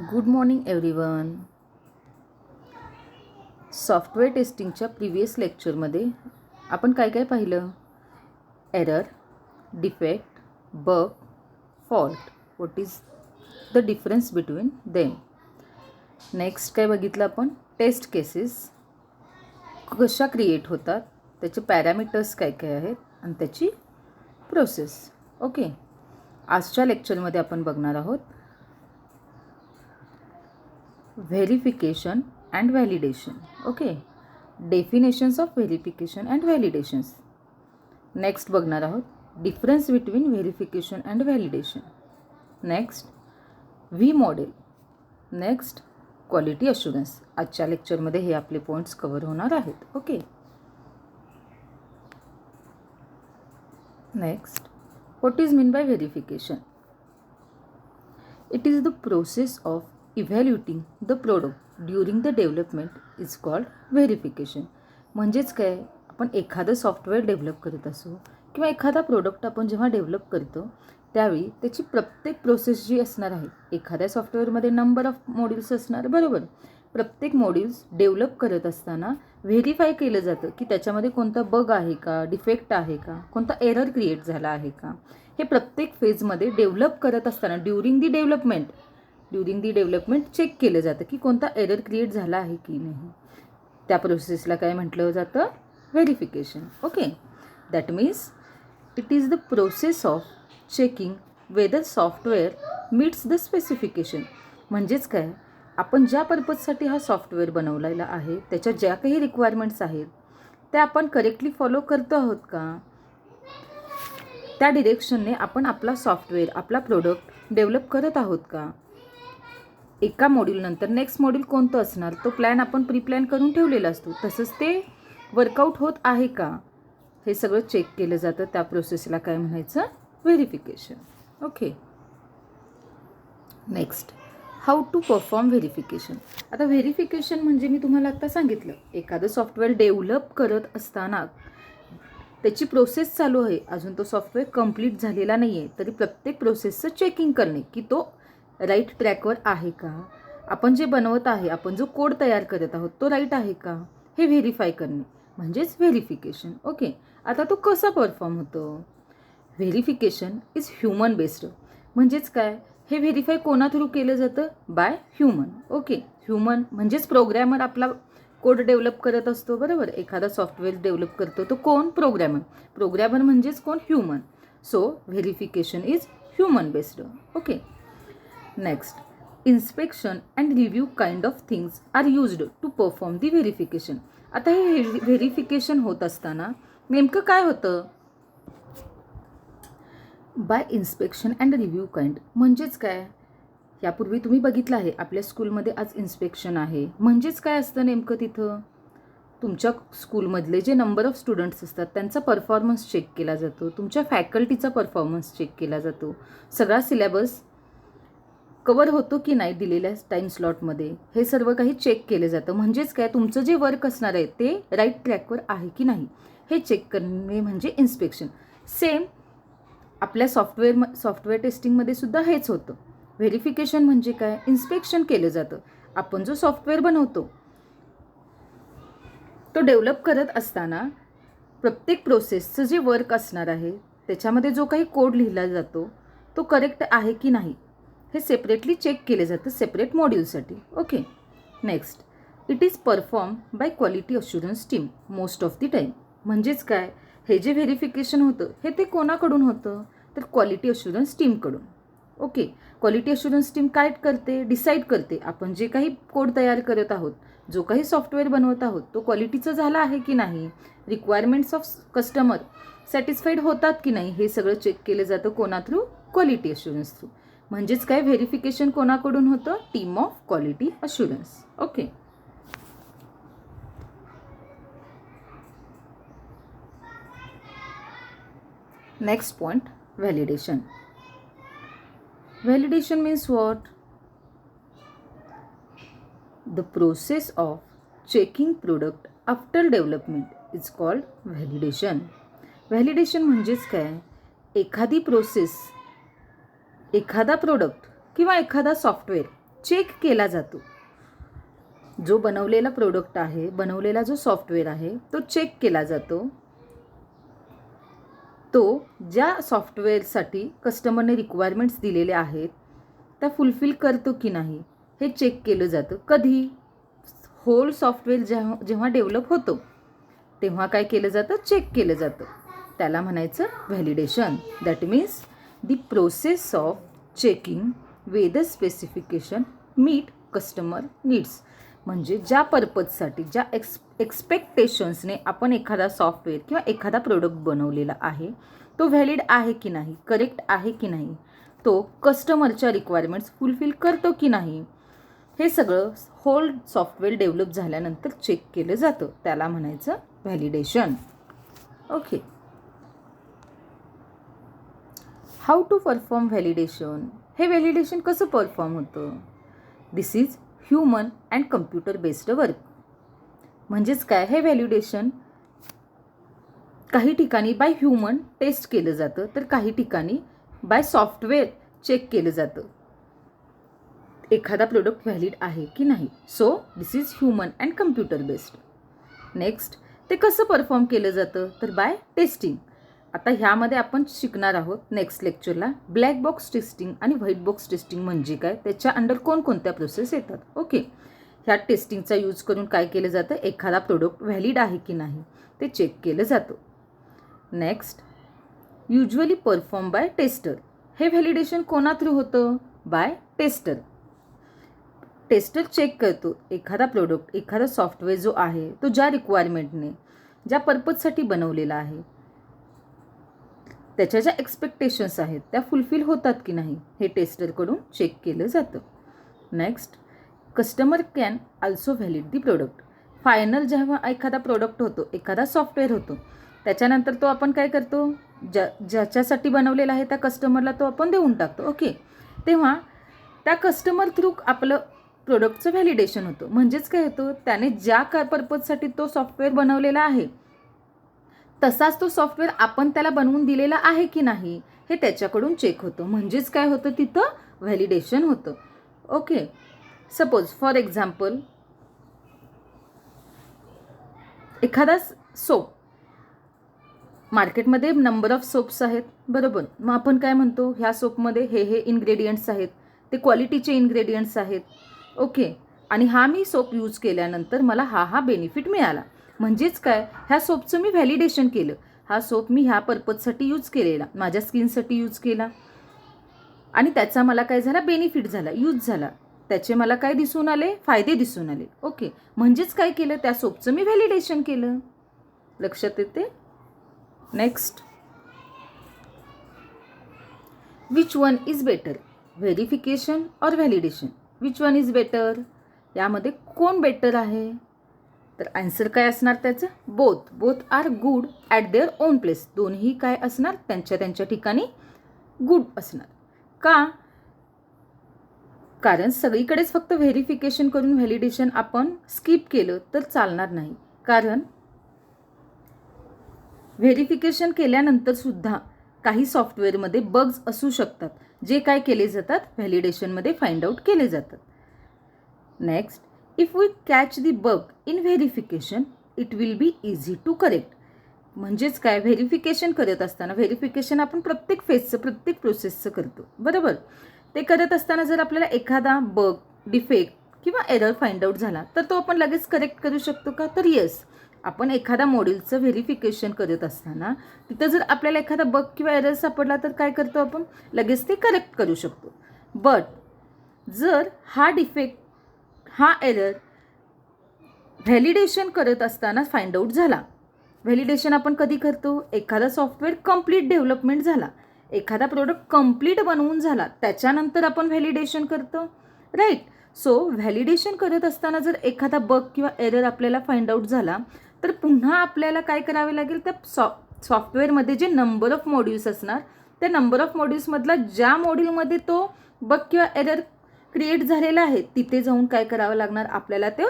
Good morning everyone. Software टेस्टिंगच्या previous लेक्चरमध्ये आपण काय काय पाहिलं? Error, defect, bug, fault. What is the difference between them. Next काय बघितलं आपण? टेस्ट केसेस कशा क्रिएट होतात, त्याचे पॅरामीटर्स काय काय आहेत आणि त्याची प्रोसेस. ओके, आजच्या लेक्चरमध्ये आपण बघणार आहोत verification and validation. Okay, definitions of verification and validations. Next बघणार आहोत difference between verification and validation. Next V model. Next quality assurance. आजच्या लेक्चरमध्ये हे आपले पॉईंट्स कव्हर होणार आहेत. Okay, next what is mean by verification? It is the process of evaluating the product during the development is called verification. म्हणजेच काय, आपण एखादं सॉफ्टवेअर डेव्हलप करत असो किंवा एखादा प्रोडक्ट आपण जेव्हा डेव्हलप करतो त्यावेळी त्याची प्रत्येक प्रोसेस जी असणार आहे, एखाद्या सॉफ्टवेअरमध्ये नंबर ऑफ मॉड्यूल्स असणार, बरोबर. प्रत्येक मॉड्यूल्स डेव्हलप करत असताना व्हेरीफाय केलं जातं की त्याच्यामध्ये कोणता बग आहे का, डिफेक्ट आहे का, कोणता एरर क्रिएट झाला आहे का. हे प्रत्येक फेजमध्ये डेव्हलप करत असताना ड्युरिंग दी डेव्हलपमेंट चेक केलं जातं की कोणता एरर क्रिएट झाला आहे की नाही. त्या प्रोसेसला काय म्हटलं जातं? Verification. Okay, that means it is the process of checking weather software meats the specification. म्हणजेच काय, आपण ज्या पर्पजसाठी हा सॉफ्टवेअर बनवलेला आहे त्याच्या ज्या काही रिक्वायरमेंट्स आहेत त्या आपण करेक्टली फॉलो करतो आहोत का, त्या डिरेक्शनने आपण आपला सॉफ्टवेअर, आपला प्रोडक्ट डेव्हलप करत आहोत का. एका मॉड्यूलनंतर नेक्स्ट मॉड्यूल कोणतं असणार तो प्लॅन आपण प्री प्लॅन करून ठेवलेला असतो, तसंच ते वर्कआउट होत आहे का हे सगळं चेक केलं जातं. त्या प्रोसेसला काय म्हणायचं? Verification. Okay, next how to perform verification. आता व्हेरिफिकेशन म्हणजे मी तुम्हाला आता सांगितलं, एखादं सॉफ्टवेअर डेव्हलप करत असताना त्याची प्रोसेस चालू आहे, अजून तो सॉफ्टवेअर कंप्लीट झालेला नाही आहे, तरी प्रत्येक प्रोसेसचं चेकिंग करणे की तो राईट ट्रॅकवर आहे का, आपण जे बनवत आहे, आपण जो कोड तयार करत आहोत तो राईट आहे का, हे व्हेरीफाय करणे म्हणजेच व्हेरिफिकेशन. ओके, आता तो कसा परफॉर्म होतो? Verification is human based. म्हणजेच काय, हे व्हेरीफाय कोणा थ्रू केलं जातं? By human. ओके, ह्युमन म्हणजेच प्रोग्रॅमर आपला कोड डेव्हलप करत असतो, बरोबर. एखादा सॉफ्टवेअर डेव्हलप करतो तो कोण? प्रोग्रॅमर म्हणजेच कोण? Human. So verification is human based. Okay, next inspection and review kind of things are used to perform the verification. आता हे व्हेरिफिकेशन होत असताना नेमकं काय होतं? By inspection and review kind म्हणजेच काय, यापूर्वी तुम्ही बघितलं आहे आपल्या स्कूलमध्ये आज इन्स्पेक्शन आहे. म्हणजेच काय असतं नेमकं तिथं? तुमच्या स्कूलमधले जे नंबर ऑफ स्टुडंट्स असतात त्यांचा परफॉर्मन्स चेक केला जातो, तुमच्या फॅकल्टीचा परफॉर्मन्स चेक केला जातो, सगळा सिलेबस कवर होतो की नाही दिलेल्या टाईम स्लॉटमध्ये, हे सर्व काही चेक केलं जातं. म्हणजेच काय, तुमचं जे वर्क असणार आहे ते राईट ट्रॅकवर आहे की नाही हे चेक करणे म्हणजे इन्स्पेक्शन. सेम आपल्या सॉफ्टवेअर टेस्टिंगमध्ये सुद्धा हेच होतं. व्हेरिफिकेशन म्हणजे काय? इन्स्पेक्शन केलं जातं. आपण जो सॉफ्टवेअर बनवतो तो डेव्हलप करत असताना प्रत्येक प्रोसेसचं जे वर्क असणार आहे त्याच्यामध्ये जो काही कोड लिहिला जातो तो करेक्ट आहे की नाही हे सेपरेटली चेक केले जातं सेपरेट मॉड्यूलसाठी. Okay, next it is perform by quality assurance team most of the time. म्हणजेच काय, हे जे व्हेरिफिकेशन होतं हे ते कोणाकडून होतं? तर क्वालिटी अशुरन्स टीमकडून. ओके, क्वालिटी अशुरन्स टीम काय करते? डिसाईड करते आपण जे काही कोड तयार करत आहोत, जो काही सॉफ्टवेअर बनवत आहोत तो क्वालिटीचा झाला आहे की नाही, रिक्वायरमेंट्स ऑफ कस्टमर सॅटिस्फाईड होतात की नाही, हे सगळं चेक केलं जातं कोणा थ्रू? Quality assurance through. म्हणजेच काय, व्हेरिफिकेशन कोणाकडून होतं? Team of quality assurance. Okay, next point validation. Validation means what? The process of checking product after development is called validation. Validation म्हणजेच काय, एखादी प्रोसेस, एखादा प्रोडक्ट किंवा एखादा सॉफ्टवेअर चेक केला जातो. जो बनवलेला प्रोडक्ट आहे, बनवलेला जो सॉफ्टवेअर आहे तो चेक केला जातो. तो ज्या सॉफ्टवेअरसाठी कस्टमरने रिक्वायरमेंट्स दिलेले आहेत त्या फुलफिल करतो की नाही हे चेक केलं जातं. कधी? होल सॉफ्टवेअर जेव्हा डेव्हलप होतो तेव्हा काय केलं जातं? चेक केलं जातं. त्याला म्हणायचं validation. That means the process of checking whether specification meet customer needs. म्हणजे ज्या पर्पजसाठी, ज्या एक्सपेक्टेशन्सने आपण एखादा सॉफ्टवेअर किंवा एखादा प्रोडक्ट बनवलेला आहे तो व्हॅलिड आहे की नाही, करेक्ट आहे की नाही, तो कस्टमरच्या रिक्वायरमेंट्स फुलफिल करतो की नाही, हे सगळं होल सॉफ्टवेअर डेव्हलप झाल्यानंतर चेक केलं जातं. त्याला म्हणायचं validation. Okay. How to perform validation. हे व्हॅलिडेशन कसं परफॉर्म होतं? This is human and computer based work. म्हणजेच काय? हे व्हॅलिडेशन काही ठिकाणी बाय ह्युमन टेस्ट केलं जातं तर काही ठिकाणी बाय सॉफ्टवेअर चेक केलं जातं एखादा प्रोडक्ट व्हॅलिड आहे की नाही. So this is human and computer based. Next, ते कसं परफॉर्म केलं जातं? तर बाय टेस्टिंग. आता ह्यामध्ये आपण शिकणार आहोत नेक्स्ट लेक्चरला ब्लॅक बॉक्स टेस्टिंग आणि व्हाईट बॉक्स टेस्टिंग म्हणजे काय, त्याच्या अंडर कोणकोणत्या प्रोसेस येतात. ओके. ह्या टेस्टिंगचा यूज करून काय केलं जातं? एखादा प्रोडक्ट व्हॅलिड आहे की नाही ते चेक केलं जातं. Next, usually perform by tester. हे व्हॅलिडेशन कोणा थ्रू होतं? By tester. टेस्टर चेक करतो एखादा प्रोडक्ट, एखादा सॉफ्टवेअर जो आहे तो ज्या रिक्वायरमेंटने, ज्या पर्पजसाठी बनवलेला आहे, त्याच्या ज्या एक्सपेक्टेशन्स आहेत त्या फुलफिल होतात की नाही हे टेस्टरकडून चेक केलं जातं. Next, customer can also valid the product. Final जेव्हा एखादा प्रोडक्ट होतो, एखादा सॉफ्टवेअर होतो, त्याच्यानंतर तो आपण काय करतो? ज्याच्यासाठी बनवलेला आहे त्या कस्टमरला तो आपण देऊन टाकतो. ओके. तेव्हा त्या कस्टमर थ्रू आपलं प्रोडक्टचं व्हॅलिडेशन होतं. म्हणजेच काय होतं? त्याने ज्या पर्पजसाठी तो सॉफ्टवेअर बनवलेला आहे तसाच तो सॉफ्टवेअर आपण त्याला बनवून दिलेला आहे की नाही हे त्याच्याकडून चेक होतं. म्हणजेच काय होतं? तिथं व्हॅलिडेशन होतं. ओके. सपोज फॉर एक्झाम्पल एखादा सोप, मार्केटमध्ये नंबर ऑफ सोप्स आहेत, बरोबर. मग आपण काय म्हणतो? ह्या सोपमध्ये हे इन्ग्रेडियंट्स आहेत, ते क्वालिटीचे इन्ग्रेडियंट्स आहेत. ओके. आणि हा मी सोप यूज केल्यानंतर मला हा बेनिफिट मिळाला. म्हणजेच काय? ह्या सोपचं मी व्हॅलिडेशन केलं. हा सोप मी ह्या पर्पजसाठी यूज केलेला, माझ्या स्किनसाठी यूज केला आणि त्याचा मला काय झाला? बेनिफिट झाला, यूज झाला. त्याचे मला काय दिसून आले? फायदे दिसून आले. ओके. म्हणजेच काय केलं? त्या सोपचं मी व्हॅलिडेशन केलं. लक्षात येते? Next, which one is better, verification और validation? Which one is better? यामध्ये कोण बेटर आहे? तर आन्सर काय असणार त्याचं? Both are good at their own place. दोन्ही काय असणार? त्यांच्या ठिकाणी गुड असणार. का? कारण सगळीकडेच फक्त व्हेरिफिकेशन करून व्हॅलिडेशन आपण स्किप केलं तर चालणार नाही. कारण व्हेरिफिकेशन केल्यानंतर सुद्धा काही सॉफ्टवेअरमध्ये बग्स असू शकतात जे काय केले जातात? व्हॅलिडेशनमध्ये फाइंड आउट केले जातात. Next, if we catch the bug in verification it will be easy to correct. म्हणजेच काय? व्हेरिफिकेशन करत असताना, व्हेरिफिकेशन आपण प्रत्येक फेजचं, प्रत्येक प्रोसेसचं करतो, बरोबर. ते करत असताना जर आपल्याला एखादा बग, डिफेक्ट किंवा एरर फाइंड आउट झाला तर तो आपण लगेच करेक्ट करू शकतो का? तर येस. आपण एखादा मॉड्यूलचं व्हेरिफिकेशन करत असताना तिथं जर आपल्याला एखादा बग किंवा एरर सापडला तर काय करतो आपण? लगेच ते करेक्ट करू शकतो. बट जर हा डिफेक्ट, हा एरर व्हॅलिडेशन करत असताना फाइंड आउट झाला. व्हॅलिडेशन आपण कधी करतो? एखादा सॉफ्टवेअर कंप्लीट डेव्हलपमेंट झाला, एखादा प्रोडक्ट कंप्लीट बनवून झाला, त्याच्यानंतर आपण व्हॅलिडेशन करतो, राईट. सो व्हॅलिडेशन करत असताना जर एखादा बग किंवा एरर आपल्याला फाइंड आउट झाला तर पुन्हा आपल्याला काय करावे लागेल? त्या सॉफ्टवेअरमध्ये जे नंबर ऑफ मॉड्यूल्स असणार त्या नंबर ऑफ मॉड्यूल्समधला ज्या मॉड्यूलमध्ये तो बग किंवा एरर क्रिएट झालेला आहे तिथे जाऊन काय करावं लागणार? आपल्याला ते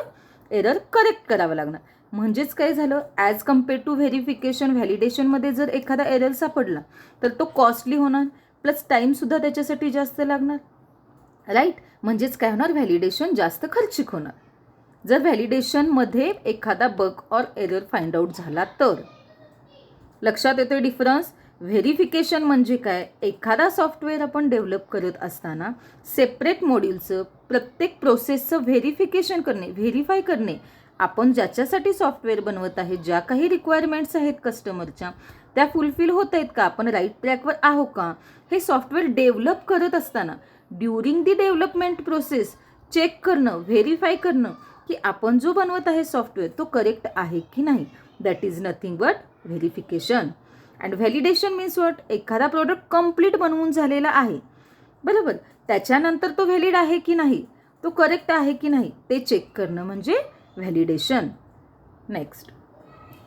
एरर करेक्ट करावं लागणार. म्हणजेच काय झालं? ॲज कम्पेअर टू व्हेरिफिकेशन, व्हॅलिडेशनमध्ये जर एखादा एरर सापडला तर तो कॉस्टली होणार, प्लस टाईमसुद्धा त्याच्यासाठी जास्त लागणार. राईट. म्हणजेच काय होणार, व्हॅलिडेशन जास्त खर्चिक होणार. जर व्हॅलिडेशनमध्ये एखादा बग और एरर फाइंड आउट झाला तर. लक्षात येतोय डिफरन्स. व्हेरिफिकेशन म्हणजे काय, एखादा सॉफ्टवेअर आपण डेव्हलप करत असताना सेपरेट मॉड्यूलचं प्रत्येक प्रोसेसचं व्हेरिफिकेशन करणे, व्हेरीफाय करणे. आपण ज्याच्यासाठी सॉफ्टवेअर बनवत आहे, ज्या काही रिक्वायरमेंट्स आहेत कस्टमरच्या, त्या फुलफिल होत आहेत का, आपण राईट ट्रॅकवर आहो का, हे सॉफ्टवेअर डेव्हलप करत असताना during the development process check करणं, व्हेरीफाय करणं की आपण जो बनवत आहे सॉफ्टवेअर तो करेक्ट आहे की नाही. That is nothing but verification. And validation means what, एखादा प्रोडक्ट कम्प्लीट बनवून झालेला आहे, बरोबर, त्याच्यानंतर तो व्हॅलिड आहे की नाही, तो करेक्ट आहे की नाही ते चेक करणं म्हणजे व्हॅलिडेशन. नेक्स्ट,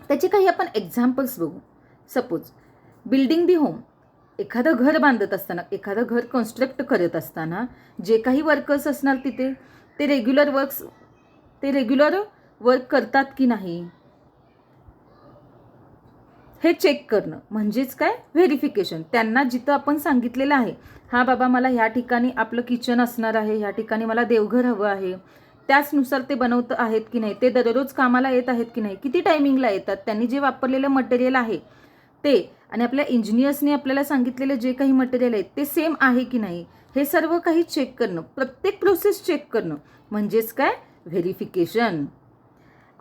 त्याचे काही आपण एक्झाम्पल्स बघू. सपोज बिल्डिंग दी होम, एखादं घर बांधत असताना, एखादं घर कन्स्ट्रक्ट करत असताना जे काही वर्कर्स असणार तिथे, ते रेग्युलर वर्क करतात की नाही हे चेक करणं म्हणजेच काय, व्हेरिफिकेशन. त्यांना जिथं आपण सांगितलेलं आहे, हा बाबा मला ह्या ठिकाणी आपलं किचन असणार आहे, ह्या ठिकाणी मला देवघर हवं आहे, त्याचनुसार ते बनवत आहेत की नाही, ते दररोज कामाला येत आहेत की नाही, किती टायमिंगला येतात, त्यांनी जे वापरलेलं मटेरियल आहे ते आणि आपल्या इंजिनियर्सनी आपल्याला सांगितलेलं जे काही मटेरियल आहे ते सेम आहे की नाही, हे सर्व काही चेक करणं, प्रत्येक प्रोसेस चेक करणं म्हणजेच काय, व्हेरिफिकेशन.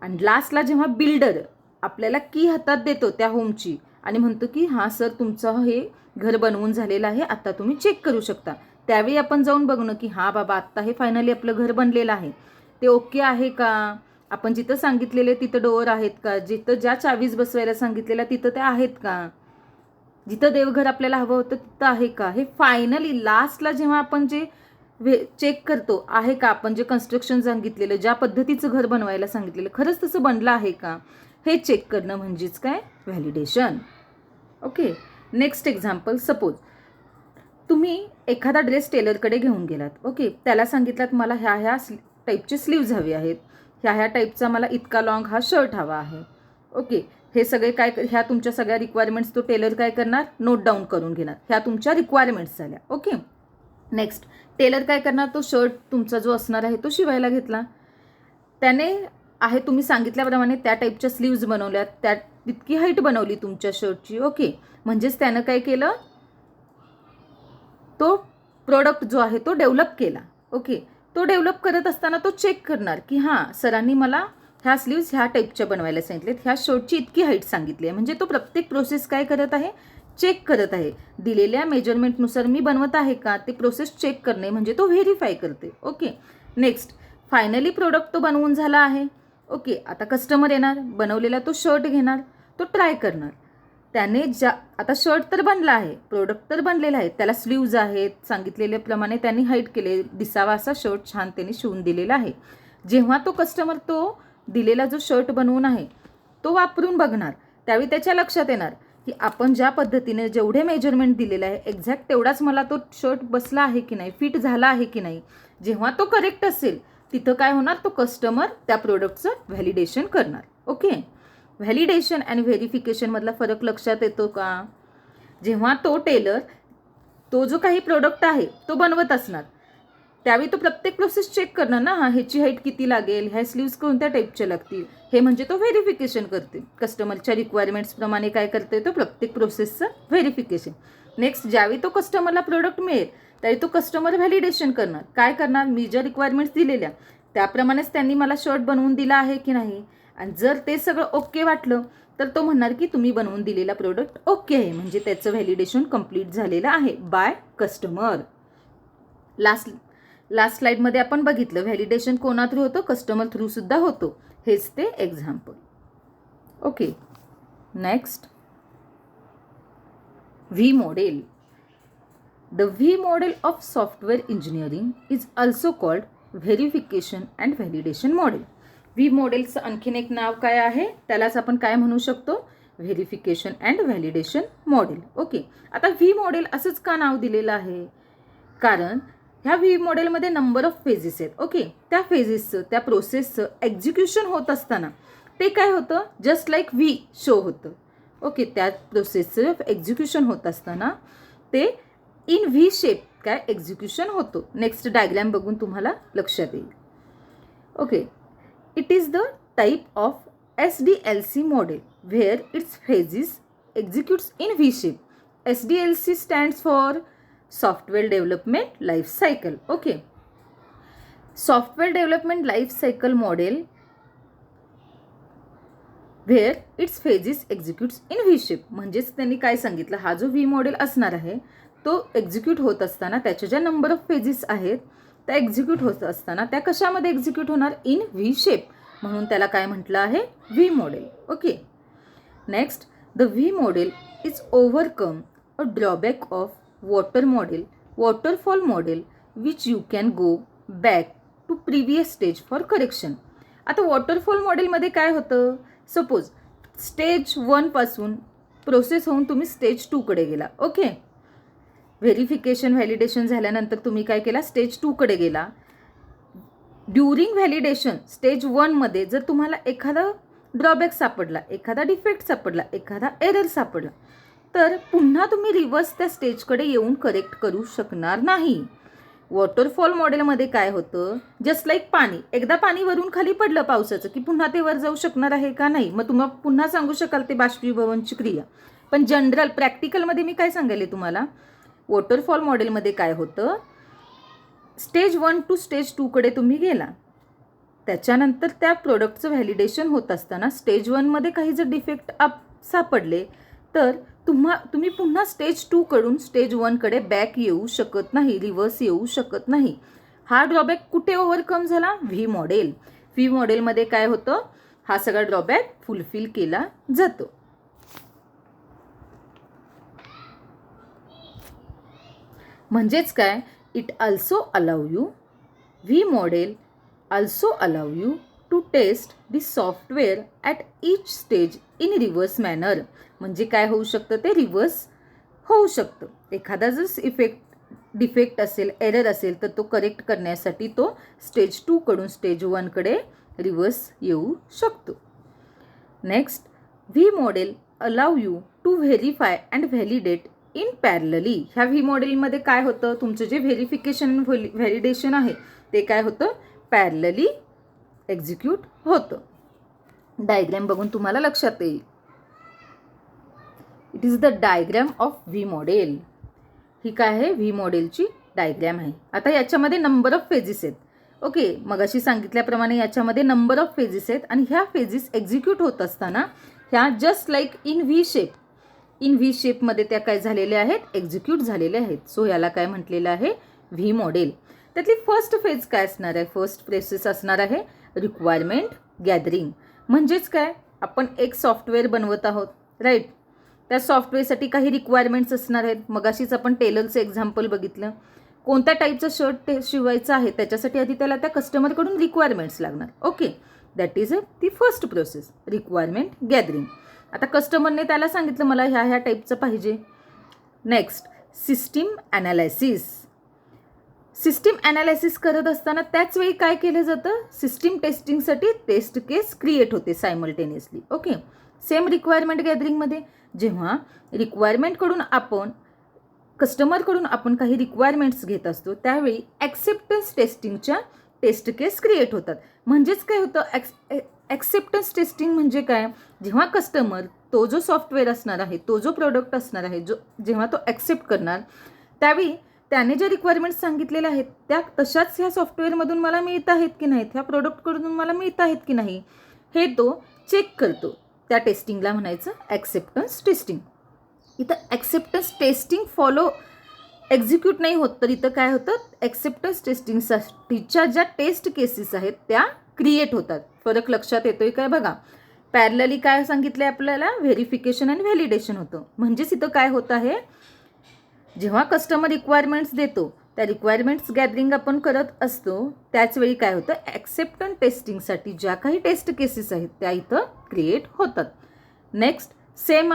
आणि लास्टला जेव्हा बिल्डर आपल्याला की हातात देतो त्या होमची आणि म्हणतो की हां सर तुमचं हे घर बनवून झालेलं आहे, आता तुम्ही चेक करू शकता, त्यावेळी आपण जाऊन बघणं की हां बाबा आत्ता हे फायनली आपलं घर बनलेलं आहे, ते ओके आहे का, आपण जिथं सांगितलेले तिथं डोअर आहेत का, जिथं ज्या चावीज बसवायला सांगितलेल्या तिथं त्या आहेत का, जिथं देवघर आपल्याला हवं होतं तिथं आहे का, हे फायनली लास्टला जेव्हा आपण जे चेक करतो आहे का, आपण जे कन्स्ट्रक्शन सांगितलेलं, ज्या पद्धतीचं घर बनवायला सांगितलेलं खरंच तसं बनलं आहे का, हे चेक करणं म्हणजेच काय, validation. Okay. Next example, suppose तुम्ही एखादा ड्रेस टेलरकडे घेऊन गेलात. ओके, त्याला सांगितलात मला ह्या टाईपचे स्लीव्ज हवे आहेत, ह्या टाईपचा मला इतका लॉंग हा शर्ट हवा आहे. ओके, हे सगळे काय, ह्या तुमच्या सगळ्या रिक्वायरमेंट्स तो टेलर काय करणार, नोट डाऊन करून घेणार, ह्या तुमच्या रिक्वायरमेंट्स झाल्या. ओके. नेक्स्ट, टेलर काय करणार, तो शर्ट तुमचा जो असणार आहे तो शिवायला घेतला, त्याने आहे तुम्ही सांगितल्याप्रमाणे त्या टाईपच्या स्लीव्ज बनवल्यात, त्या तितकी हाईट बनवली तुमच्या शर्टची. ओके, म्हणजेच त्यानं काय केलं, तो प्रोडक्ट जो आहे तो डेव्हलप केला. ओके, तो डेव्हलप करत असताना तो चेक करणार की हां सरांनी मला ह्या स्लीव्ज ह्या टाईपच्या बनवायला सांगितलेत, ह्या शर्टची इतकी हाईट सांगितली आहे. म्हणजे तो प्रत्येक प्रोसेस काय करत आहे, चेक करत आहे, दिलेल्या मेजरमेंटनुसार मी बनवत आहे का, ते प्रोसेस चेक करणे म्हणजे तो व्हेरीफाय करते. ओके. नेक्स्ट, फायनली प्रोडक्ट तो बनवून झाला आहे. ओके, आता कस्टमर येणार, बनवलेला तो शर्ट घेणार, तो ट्राय करणार, त्याने आता शर्ट तर बनला आहे, प्रोडक्ट तर बनलेला आहे, त्याला स्लीव्ज आहेत, सांगितलेल्याप्रमाणे त्यांनी हाईट केले, दिसावा असा शर्ट छान त्यांनी शिवून दिलेला आहे. जेव्हा तो कस्टमर तो दिलेला जो शर्ट बनवून आहे तो वापरून बघणार, त्यावेळी त्याच्या लक्षात येणार की आपण ज्या पद्धतीने जेवढे मेजरमेंट दिलेलं आहे एक्झॅक्ट तेवढाच मला तो शर्ट बसला आहे की नाही, फिट झाला आहे की नाही. जेव्हा तो करेक्ट असेल तिथं काय होणार, तो कस्टमर त्या प्रोडक्टचं व्हॅलिडेशन करणार. ओके. व्हॅलिडेशन आणि व्हेरिफिकेशन मधला फरक लक्षात येतो का. जेव्हा तो टेलर तो जो काही प्रोडक्ट आहे तो बनवत असणार त्यावेळी तो प्रत्येक प्रोसेस चेक करणार ना, हा ह्याची हाईट किती लागेल, ह्या स्लीव्स कोणत्या टाईपच्या लागतील, हे म्हणजे तो व्हेरिफिकेशन करते, कस्टमरच्या रिक्वायरमेंट्सप्रमाणे काय करते, तो प्रत्येक प्रोसेसचं व्हेरिफिकेशन. नेक्स्ट, ज्यावेळी तो कस्टमरला प्रोडक्ट मिळेल त्यावेळी तो कस्टमर व्हॅलिडेशन करणार, काय करणार, मी ज्या रिक्वायरमेंट्स दिलेल्या त्याप्रमाणेच त्यांनी मला शर्ट बनवून दिला आहे की नाही, आणि जर ते सगळं ओके वाटलं तर तो म्हणणार की तुम्ही बनवून दिलेला प्रोडक्ट ओके आहे, म्हणजे त्याचं व्हॅलिडेशन कंप्लीट झालेलं आहे बाय कस्टमर. लास्ट स्लाइडमध्ये आपण बघितलं व्हॅलिडेशन कोणा थ्रू होतं, कस्टमर थ्रू सुद्धा होतो, हेच ते example. Okay. Next, V model. The V model of software engineering is also called verification and validation model. V मॉडेलचं आणखीन एक नाव काय आहे, त्यालाच आपण काय म्हणू शकतो, verification and validation model. Okay. आता व्ही मॉडेल असंच का नाव दिलेलं आहे, कारण ह्या व्ही मॉडेलमध्ये नंबर ऑफ फेजेस आहेत. ओके, त्या फेजेसचं त्या प्रोसेसचं एक्झिक्युशन होत असताना ते काय होतं, जस्ट लाईक व्ही शो होतं. ओके, त्या प्रोसेसचं एक्झिक्युशन होत असताना ते इन व्ही शेप काय एक्झिक्युशन होतो. नेक्स्ट डायग्रॅम बघून तुम्हाला लक्षात येईल. Okay, it is the type of SDLC model where its phases executes in V shape. SDLC stands for Software Development Life Cycle. Okay. Software Development Life Cycle model where its phases executes in V shape. म्हणजेच त्यांनी काय सांगितलं, हा जो V model असणार आहे तो execute होत असताना त्याच्या ज्या नंबर ऑफ फेजेस आहेत त्या एक्झिक्यूट होत असताना त्या कशामध्ये एक्झिक्यूट होणार, इन V शेप. म्हणून त्याला काय म्हटलं आहे, V model. Okay. Next, the V model is overcome a drawback of waterfall model which you can go back to previous stage for correction. आता वॉटरफॉल मॉडेलमध्ये काय होतं, सपोज स्टेज 1 पासून प्रोसेस होऊन तुम्ही स्टेज 2 कडे गेला. ओके, व्हेरिफिकेशन व्हॅलिडेशन झाल्यानंतर तुम्ही काय केला, स्टेज 2 कडे गेला. ड्युरिंग व्हॅलिडेशन स्टेज 1 मध्ये जर तुम्हाला एखादा ड्रॉबॅक सापडला, एखादा डिफेक्ट सापडला, एखादा एरर सापडला, तर पुन्हा तुम्ही रिव्हर्स त्या स्टेजकडे येऊन करेक्ट करू शकणार नाही. वॉटरफॉल मॉडेलमध्ये काय होतं, जस्ट लाईक पाणी, एकदा पाणी वरून खाली पडलं पावसाचं की पुन्हा ते वर जाऊ शकणार आहे का, नाही. मग तुम्ही पुन्हा सांगू शकाल ते बाष्पीभवनची क्रिया. पण जनरल प्रॅक्टिकलमध्ये मी काय सांगायले तुम्हाला, वॉटरफॉल मॉडेलमध्ये काय होतं, स्टेज 1 टू स्टेज 2 कडे तुम्ही गेला, त्याच्यानंतर त्या प्रोडक्टचं व्हॅलिडेशन होत असताना स्टेज 1 मध्ये काही जर डिफेक्ट सापडले तर तुम्ही पुन्हा स्टेज 2 कडून स्टेज 1 कडे बॅक येऊ शकत नाही, रिव्हर्स येऊ शकत नाही. हा ड्रॉबॅक कुठे ओव्हरकम झाला, V मॉडेल. V मॉडेलमध्ये काय होतं, हा सगळा ड्रॉबॅक फुलफिल केला जातो. म्हणजेच काय, it also allow you, V model also allow you to test the software at each stage in reverse manner. म्हणजे काय होऊ शकतं, ते रिव्हर्स होऊ शकतं. एखादा जर डिफेक्ट असेल, एरर असेल, तर तो करेक्ट करण्यासाठी तो स्टेज 2 कडून स्टेज 1 कडे रिव्हर्स येऊ शकतो. Next, V model allow you to verify and validate in parallelly. ह्या V मॉडेलमध्ये काय होतं, तुमचं जे व्हेरिफिकेशन व्हॅलिडेशन आहे ते काय होतं, पॅरलली एक्झिक्यूट होतं. डायग्रॅम बघून तुम्हाला लक्षात येईल. It is the diagram of V model. ही काय आहे, V मॉडेलची डायग्रॅम आहे. आता याच्यामध्ये नंबर ऑफ फेजेस आहेत. ओके, मगाशी सांगितल्याप्रमाणे याच्यामध्ये नंबर ऑफ फेजेस आहेत आणि ह्या फेजेस एक्झिक्यूट होत असताना ह्या जस्ट लाईक इन V शेपमध्ये त्या काय झालेल्या आहेत, एक्झिक्यूट झालेल्या आहेत. सो याला काय म्हटलेलं आहे, V मॉडेल. त्यातली फर्स्ट फेज काय असणार आहे, फर्स्ट प्रोसेस असणार आहे रिक्वायरमेंट गॅदरिंग. म्हणजेच काय, आपण एक सॉफ्टवेअर बनवत आहोत, राईट. त्या सॉफ्टवेअरसाठी काही रिक्वायरमेंट्स असणार आहेत. मगाशीच आपण टेलरचं एक्झाम्पल बघितलं. कोणत्या टाईपचं शर्ट शिवायचं आहे त्याच्यासाठी आधी त्याला त्या कस्टमरकडून रिक्वायरमेंट्स लागणार. Okay, that is the first process, requirement gathering. आता कस्टमरने त्याला सांगितलं मला ह्या टाईपचं पाहिजे. Next, system analysis. System analysis करत असताना त्याच वेळी काय केलं जातं, सिस्टीम टेस्टिंगसाठी टेस्ट केस क्रिएट होते सायमल्टेनियसली. ओके, सेम रिक्वायरमेंट गॅदरिंगमध्ये जेव्हा रिक्वायरमेंटकडून आपण कस्टमरकडून आपण काही रिक्वायरमेंट्स घेत असतो त्यावेळी ॲक्सेप्टन्स टेस्टिंगच्या टेस्ट केस क्रिएट होतात. म्हणजेच काय होतं, ॲक्सेप्टन्स टेस्टिंग म्हणजे काय, जेव्हा कस्टमर तो जो सॉफ्टवेअर असणार आहे, तो जो प्रोडक्ट असणार आहे, जेव्हा तो ॲक्सेप्ट करणार त्यावेळी त्याने ज्या रिक्वायरमेंट्स सांगितलेल्या आहेत त्या तशाच ह्या सॉफ्टवेअरमधून मला मिळत आहेत की नाहीत, ह्या प्रोडक्टकडून मला मिळत आहेत की नाही, हे तो चेक करतो. त्या टेस्टिंगला म्हणायचं ॲक्सेप्टन्स टेस्टिंग. इथं ॲक्सेप्टन्स टेस्टिंग एक्झिक्यूट नाही होत, तर इथं काय होतं, ॲक्सेप्टन्स टेस्टिंगसाठीच्या ज्या टेस्ट केसेस आहेत त्या क्रिएट होतात. फरक लक्षात येतोय काय बघा. पॅरलली काय सांगितलंय आपल्याला, व्हेरिफिकेशन आणि व्हॅलिडेशन होतं. म्हणजेच इथं काय होत आहे, जेव्हा कस्टमर रिक्वायरमेंट्स देतो त्या रिक्वायरमेंट्स गॅदरिंग आपण करत असतो त्याचवेळी काय होतं, ॲक्सेप्टन्स टेस्टिंगसाठी ज्या काही टेस्ट केसेस आहेत त्या इथं क्रिएट होतात. Next, same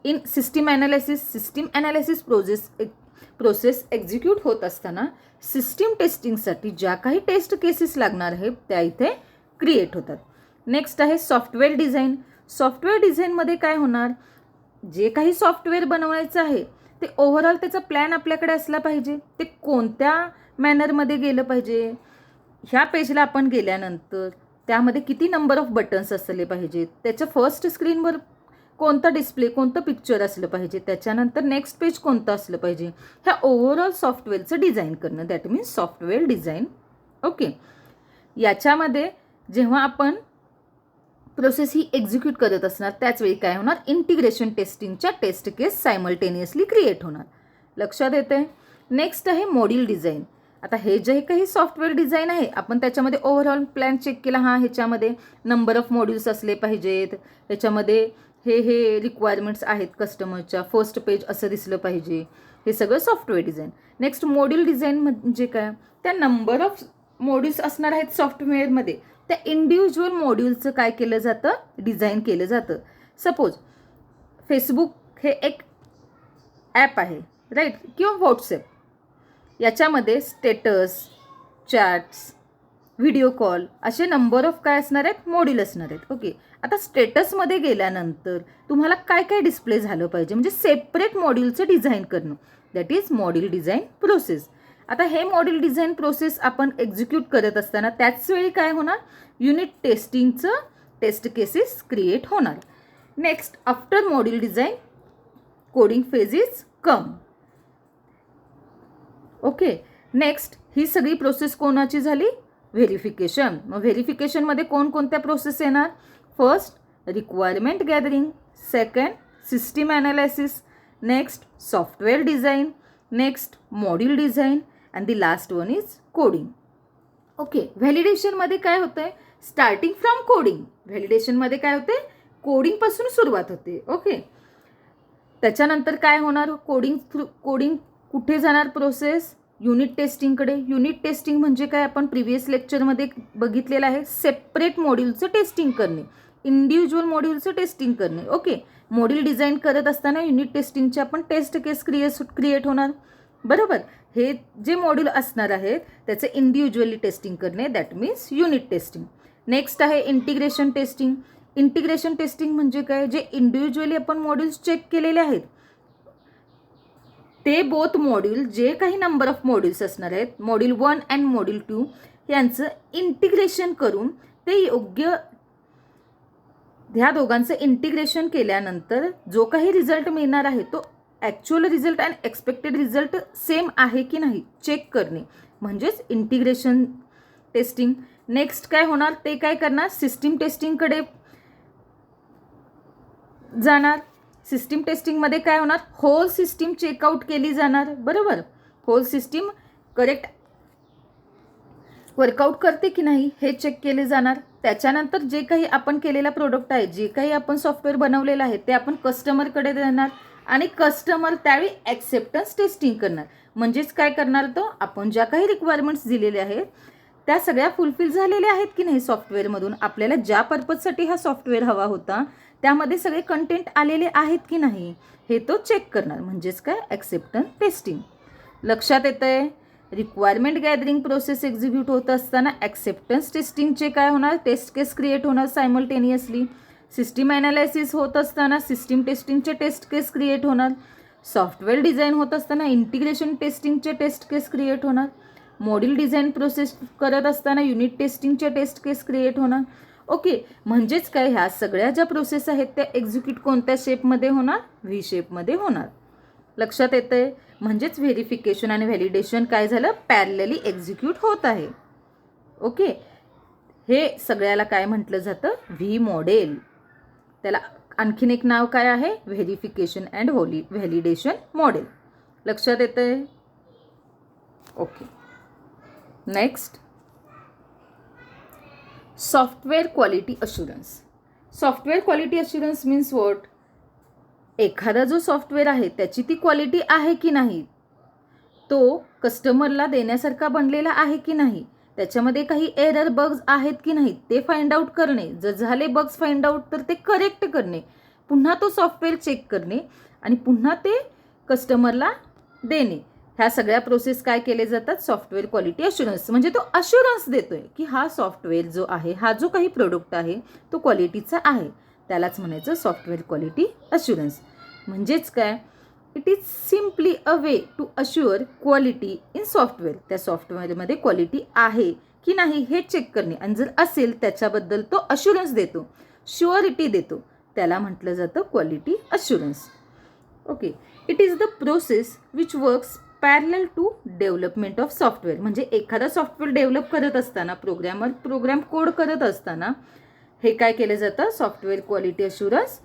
in system analysis process execute होत असताना सिस्टीम टेस्टिंगसाठी ज्या काही टेस्ट केसेस लागणार आहेत त्या इथे क्रिएट होतात. नेक्स्ट आहे सॉफ्टवेअर डिझाईन. सॉफ्टवेअर डिझाईनमध्ये काय होणार, जे काही सॉफ्टवेअर बनवायचं आहे ते ओव्हरऑल त्याचा प्लॅन आपल्याकडे असला पाहिजे. ते कोणत्या मॅनरमध्ये गेलं पाहिजे, ह्या पेजला आपण गेल्यानंतर त्यामध्ये किती नंबर ऑफ बटन्स असले पाहिजेत, त्याच्या फर्स्ट स्क्रीनवर कोणता डिस्प्ले, कोणतं पिक्चर असलं पाहिजे, त्याच्यानंतर नेक्स्ट पेज कोणतं असलं पाहिजे, ह्या ओव्हरऑल सॉफ्टवेअरचं डिझाईन करणं, that means software design. Okay. याच्यामध्ये जेव्हा आपण प्रोसेस ही एक्झिक्यूट करत असणार त्याचवेळी काय होणार, इंटिग्रेशन टेस्टिंगच्या टेस्ट केस सायमल्टेनियसली क्रिएट होणार. लक्षात येते. नेक्स्ट आहे मॉड्यूल डिझाईन. आता हे जे काही सॉफ्टवेअर डिझाईन आहे आपण त्याच्यामध्ये ओव्हरऑल प्लॅन चेक केला. हां, ह्याच्यामध्ये नंबर ऑफ मॉड्यूल्स असले पाहिजेत, ह्याच्यामध्ये हे रिक्वायरमेंट्स आहेत कस्टमरच्या, फर्स्ट पेज असं दिसलं पाहिजे, हे सगळं software design. Next module design म्हणजे काय, त्या नंबर ऑफ मॉड्यूल्स असणार आहेत सॉफ्टवेअरमध्ये, त्या इंडिव्हिज्युअल मॉड्यूलचं काय केलं जातं, डिझाईन केलं जातं. सपोज फेसबुक हे एक ॲप आहे, राईट, किंवा व्हॉट्सॲप, याच्यामध्ये स्टेटस, चॅट्स, व्हिडिओ कॉल असे नंबर ऑफ काय असणार आहेत, मॉड्यूल असणार आहेत. ओके. आता स्टेटसमध्ये गेल्यानंतर तुम्हाला काय काय डिस्प्ले झालं पाहिजे, म्हणजे सेपरेट मॉड्यूलचं डिझाईन करणं, that is module design process. आता हे मॉड्यूल डिझाईन प्रोसेस आपण एक्झिक्यूट करत असताना त्याच वेळी काय होणार, युनिट टेस्टिंगचं टेस्ट केसेस क्रिएट होणार. Next after module design coding phase is come. Okay. Next ही सगळी प्रोसेस कोणाची झाली, व्हेरिफिकेशन. मग व्हेरिफिकेशनमध्ये कोणकोणत्या प्रोसेस येणार, first requirement gathering, second system analysis, next software design, next module design and the last one is coding. Okay. व्हॅलिडेशनमध्ये काय होतं आहे, स्टार्टिंग फ्रॉम कोडिंग. व्हॅलिडेशनमध्ये काय होते, कोडिंगपासून सुरुवात होते. ओके. त्याच्यानंतर काय होणार, कोडिंग कुठे जाणार प्रोसेस, युनिट टेस्टिंगकडे. युनिट टेस्टिंग म्हणजे काय, आपण प्रिव्हियस लेक्चरमध्ये बघितलेलं आहे, सेपरेट मॉड्यूलचं टेस्टिंग करणे, इंडिव्हिज्युअल मॉड्यूलचं टेस्टिंग करणे. ओके. मॉड्यूल डिझाईन करत असताना युनिट टेस्टिंगचे आपण टेस्ट केस क्रिएट होणार, बरोबर. हे जे मॉड्यूल असणार आहेत त्याचे इंडिव्हिज्युअली टेस्टिंग करणे, that means unit testing. Next आहे इंटिग्रेशन टेस्टिंग. इंटिग्रेशन टेस्टिंग म्हणजे काय, जे इंडिव्हिज्युअली आपण मॉड्यूल्स चेक केलेले आहेत ते बोथ मॉड्यूल, जे काही नंबर ऑफ मॉड्यूल्स असणार आहेत, मॉड्यूल 1 अँड मॉड्यूल 2, यांचं इंटिग्रेशन करून ते योग्य, ह्या दोघांचं इंटिग्रेशन केल्यानंतर जो काही रिझल्ट मिळणार आहे तो actual result and expected result same आहे की नाही चेक करणे, म्हणजेच इंटिग्रेशन टेस्टिंग. नेक्स्ट काय होणार, ते काय करणार, सिस्टीम टेस्टिंगकडे जाणार. सिस्टीम टेस्टिंगमध्ये काय होणार, होल सिस्टीम चेकआउट केली जाणार, बरोबर. होल सिस्टीम करेक्ट वर्कआउट करते की नाही हे चेक केले जाणार. त्याच्यानंतर जे काही आपण केलेला प्रोडक्ट आहे, जे काही आपण सॉफ्टवेअर बनवलेलं आहे ते आपण कस्टमरकडे देणार आणि कस्टमर त्यावेळी ॲक्सेप्टन्स टेस्टिंग करणार. म्हणजेच काय करणार, तो आपण ज्या काही रिक्वायरमेंट्स दिलेल्या आहेत त्या सगळ्या फुलफिल झालेल्या आहेत की नाही सॉफ्टवेअरमधून, आपल्याला ज्या पर्पजसाठी हा सॉफ्टवेअर हवा होता त्यामध्ये सगळे कंटेंट आलेले आहेत की नाही हे तो चेक करणार, म्हणजेच काय, ॲक्सेप्टन्स टेस्टिंग. लक्षात येतं आहे. रिक्वायरमेंट गॅदरिंग प्रोसेस एक्झिक्यूट होत असताना ॲक्सेप्टन्स टेस्टिंगचे काय होणार, टेस्ट केस क्रिएट होणार सायमल्टेनियसली. सिस्टीम ॲनालिसिस होत असताना सिस्टीम टेस्टिंगचे टेस्ट केस क्रिएट होणार. सॉफ्टवेअर डिझाईन होत असताना इंटिग्रेशन टेस्टिंगचे टेस्ट केस क्रिएट होणार. मॉड्यूल डिझाईन प्रोसेस करत असताना युनिट टेस्टिंगचे टेस्ट केस क्रिएट होणार. ओके. म्हणजेच काय, ह्या सगळ्या ज्या प्रोसेस आहेत त्या एक्झिक्यूट कोणत्या शेपमध्ये होणार, व्ही शेपमध्ये होणार. लक्षात येतं आहे. म्हणजेच व्हेरिफिकेशन आणि व्हॅलिडेशन काय झालं, पॅरलली एक्झिक्यूट होत आहे. ओके. हे सगळ्याला काय म्हटलं जातं, व्ही मॉडेल. त्याला आणखीन एक नाव काय आहे, व्हेरिफिकेशन अँड व्हॅलिडेशन मॉडेल. लक्षात येतं आहे. Okay. Next, software quality assurance. Software quality assurance means what, एखादा जो सॉफ्टवेअर आहे त्याची ती क्वालिटी आहे की नाही, तो कस्टमरला देण्यासारखा बनलेला आहे की नाही, त्याच्यामध्ये काही एरर बग्स आहेत की नाही ते फाइंड आउट करणे, जर झाले बग्स फाइंड आउट तर ते करेक्ट करणे, पुन्हा तो सॉफ्टवेअर चेक करणे आणि पुन्हा ते कस्टमरला देणे. ह्या सगळ्या प्रोसेस काय केले जातात, सॉफ्टवेअर क्वालिटी अश्युरन्स. म्हणजे तो अश्युरन्स देतोय की हा सॉफ्टवेअर जो आहे, हा जो काही प्रोडक्ट आहे तो क्वालिटीचा आहे, त्यालाच म्हणायचं सॉफ्टवेअर क्वालिटी अश्युरन्स. म्हणजेच काय, it is simply a way to assure quality in software. त्या सॉफ्टवेअरमध्ये क्वालिटी आहे की नाही हे चेक करणे, आणि जर असेल त्याच्याबद्दल तो अश्युरन्स देतो, शुअरिटी देतो, त्याला म्हटलं जातं quality assurance. Okay. It is the process which works parallel to development of software. म्हणजे एखादा सॉफ्टवेअर डेव्हलप करत असताना, प्रोग्राम कोड करत असताना हे काय केलं जातं, सॉफ्टवेअर क्वालिटी अश्युरन्स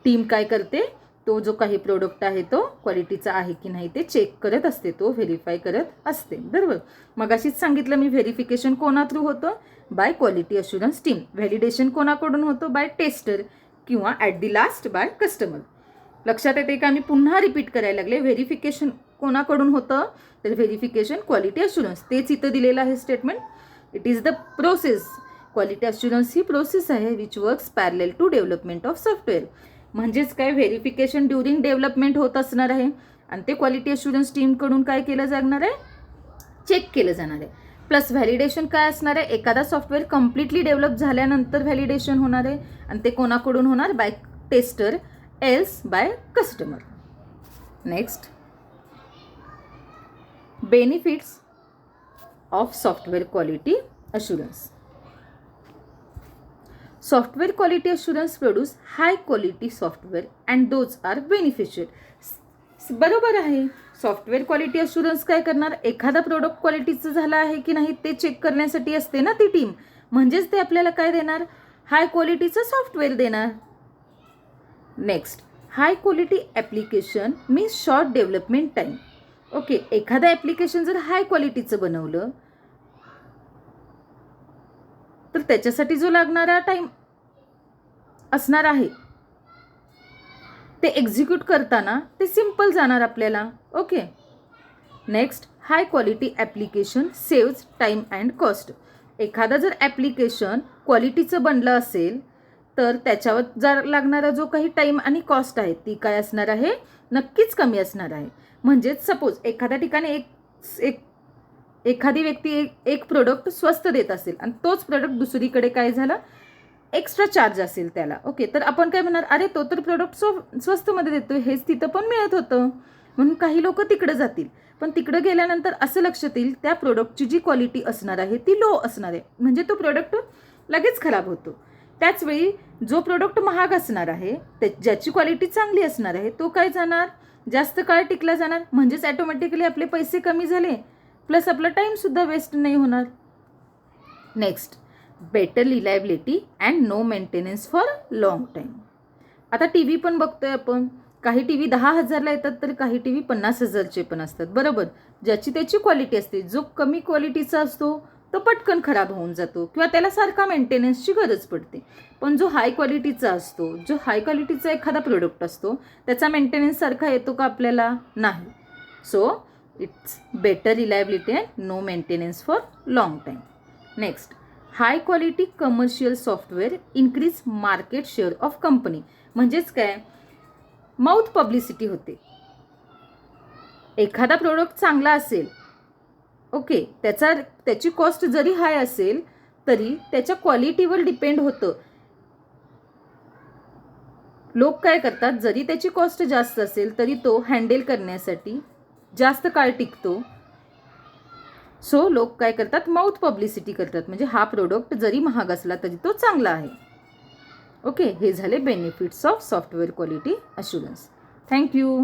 टीम काय करते, तो जो काही प्रोडक्ट आहे तो क्वालिटीचा आहे की नाही ते चेक करत असते, तो व्हेरीफाय करत असते. बरोबर. मग अशीच सांगितलं मी, व्हेरिफिकेशन कोणा थ्रू होतं, bye quality assurance team. Validation कोणाकडून होतं, बाय टेस्टर, किंवा at the last by customer. लक्षात येते का, मी पुन्हा रिपीट करायला लागले. व्हेरिफिकेशन कोणाकडून होतं, तर व्हेरिफिकेशन क्वालिटी अश्युरन्स, तेच इथं दिलेलं आहे statement. It is the process, quality assurance ही प्रोसेस आहे which works parallel to development of software. म्हणजेच काय, व्हेरिफिकेशन ड्युरिंग डेव्हलपमेंट होत असणार आहे, आणि ते क्वालिटी अश्युरन्स टीमकडून काय केलं जाणार आहे, चेक केलं जाणार आहे. प्लस व्हॅलिडेशन काय असणार आहे, एखादा सॉफ्टवेअर कम्प्लिटली डेव्हलप झाल्यानंतर व्हॅलिडेशन होणार आहे, आणि ते कोणाकडून होणार, by tester, else by customer. Next, benefits of software quality assurance. Software quality assurance produce high quality software and those are beneficial. बरोबर आहे. सॉफ्टवेअर क्वालिटी अश्युरन्स काय करणार, एखादा प्रोडक्ट क्वालिटीचं झालं आहे की नाही ते चेक करण्यासाठी असते ना ती टीम. म्हणजेच ते आपल्याला काय देणार, हाय क्वालिटीचं सॉफ्टवेअर देणार. Next, high quality application means short development time. Okay. एखादं ॲप्लिकेशन जर हाय क्वालिटीचं बनवलं तर त्याच्यासाठी जो लागणारा टाईम असणार आहे ते एक्झिक्यूट करताना ते सिम्पल जाणार आपल्याला. Okay. Next, high quality application saves time and cost. एखादा जर ॲप्लिकेशन क्वालिटीचं बनलं असेल तर त्याच्यावर जर लागणारा जो काही टाईम आणि कॉस्ट आहे ती काय असणार आहे, नक्कीच कमी असणार आहे. म्हणजेच सपोज एखाद्या ठिकाणी एखादी व्यक्ती एक प्रोडक्ट स्वस्त देत असेल आणि तोच प्रोडक्ट दुसरीकडे काय झाला, एक्स्ट्रा चार्ज असेल त्याला. ओके. तर आपण काय म्हणणार, अरे तो तर प्रोडक्ट स्वस्तमध्ये देतोय, हेच तिथं पण मिळत होतं, म्हणून काही लोक तिकडं जातील. पण तिकडं गेल्यानंतर असं लक्षात येईल त्या प्रोडक्टची जी क्वालिटी असणार आहे ती लो असणार आहे, म्हणजे तो प्रोडक्ट लगेच खराब होतो. त्याचवेळी जो प्रोडक्ट महाग असणार आहे ज्याची क्वालिटी चांगली असणार आहे तो काय जाणार, जास्त काळ टिकला जाणार. म्हणजेच ॲटोमॅटिकली आपले पैसे कमी झाले, प्लस आपला टाईमसुद्धा वेस्ट नाही होणार. Next, better reliability and no maintenance for long time. आता टी व्ही पण बघतोय आपण, काही टी व्ही 10,000ला येतात तर काही टी व्ही 50,000चे पण असतात. बरोबर. ज्याची त्याची क्वालिटी असते. जो कमी क्वालिटीचा असतो तो पटकन खराब होऊन जातो किंवा त्याला सारखा मेंटेनन्सची गरज पडते. पण जो हाय क्वालिटीचा असतो, जो हाय क्वालिटीचा एखादा प्रोडक्ट असतो त्याचा मेंटेनन्स सारखा येतो का आपल्याला, नाही. So it's better reliability and no maintenance for long time. Next, high quality commercial software increase market share of company. म्हणजेच काय, माउथ पब्लिसिटी होते. एखादा प्रोडक्ट चांगला असेल, ओके, त्याची कॉस्ट जरी हाय असेल तरी त्याच्या क्वालिटीवर डिपेंड होतं. लोक काय करतात, जरी त्याची कॉस्ट जास्त असेल तरी तो हँडल करण्यासाठी जास्त काळ टिकतो. सो लोक काय करतात, माउथ पब्लिसिटी करतात. म्हणजे हा प्रोडक्ट जरी महाग असला तरी तो चांगला आहे. ओके. हे झाले benefits of software quality assurance. Thank you.